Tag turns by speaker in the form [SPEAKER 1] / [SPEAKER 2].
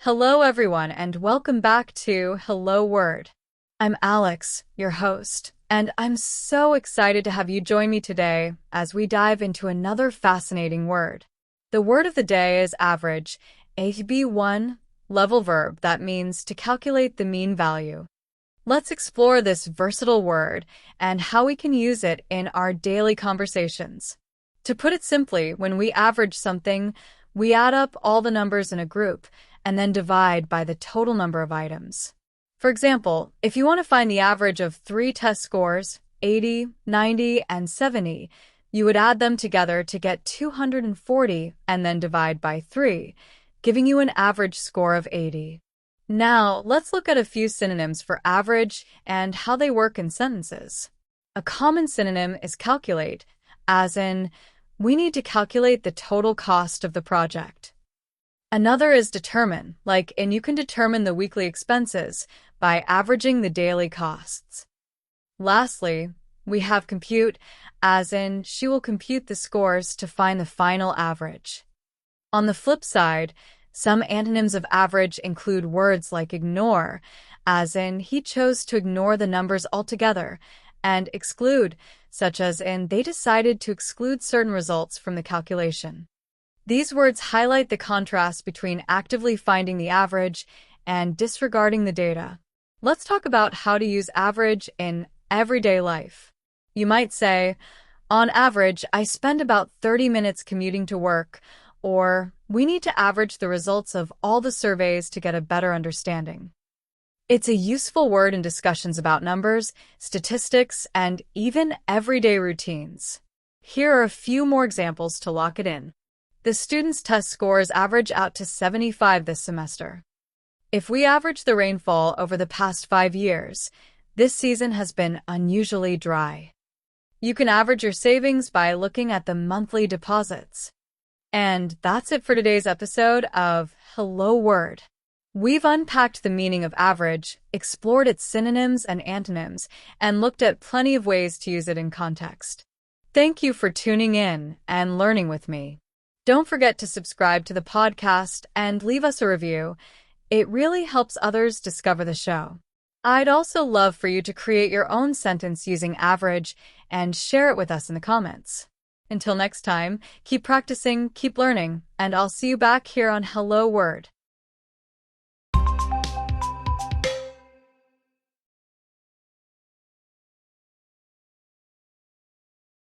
[SPEAKER 1] Hello, everyone, and welcome back to Hello Word. I'm Alex, your host, and I'm so excited to have you join me today as we dive into another fascinating word. The word of the day is average, a B1 level verb that means to calculate the mean value. Let's explore this versatile word and how we can use it in our daily conversations. To put it simply, when we average something, we add up all the numbers in a group and then divide by the total number of items. For example, if you want to find the average of 3 test scores, 80, 90, and 70, you would add them together to get 240 and then divide by 3, giving you an average score of 80. Now, let's look at a few synonyms for average and how they work in sentences. A common synonym is calculate, as in, we need to calculate the total cost of the project. Another is determine, like in you can determine the weekly expenses by averaging the daily costs. Lastly, we have compute, as in she will compute the scores to find the final average. On the flip side, some antonyms of average include words like ignore, as in he chose to ignore the numbers altogether, and exclude, such as in they decided to exclude certain results from the calculation. These words highlight the contrast between actively finding the average and disregarding the data. Let's talk about how to use average in everyday life. You might say, on average, I spend about 30 minutes commuting to work, or we need to average the results of all the surveys to get a better understanding. It's a useful word in discussions about numbers, statistics, and even everyday routines. Here are a few more examples to lock it in. The students' test scores average out to 75 this semester. If we average the rainfall over the past 5 years, this season has been unusually dry. You can average your savings by looking at the monthly deposits. And that's it for today's episode of Hello Word. We've unpacked the meaning of average, explored its synonyms and antonyms, and looked at plenty of ways to use it in context. Thank you for tuning in and learning with me. Don't forget to subscribe to the podcast and leave us a review. It really helps others discover the show. I'd also love for you to create your own sentence using average and share it with us in the comments. Until next time, keep practicing, keep learning, and I'll see you back here on Hello Word.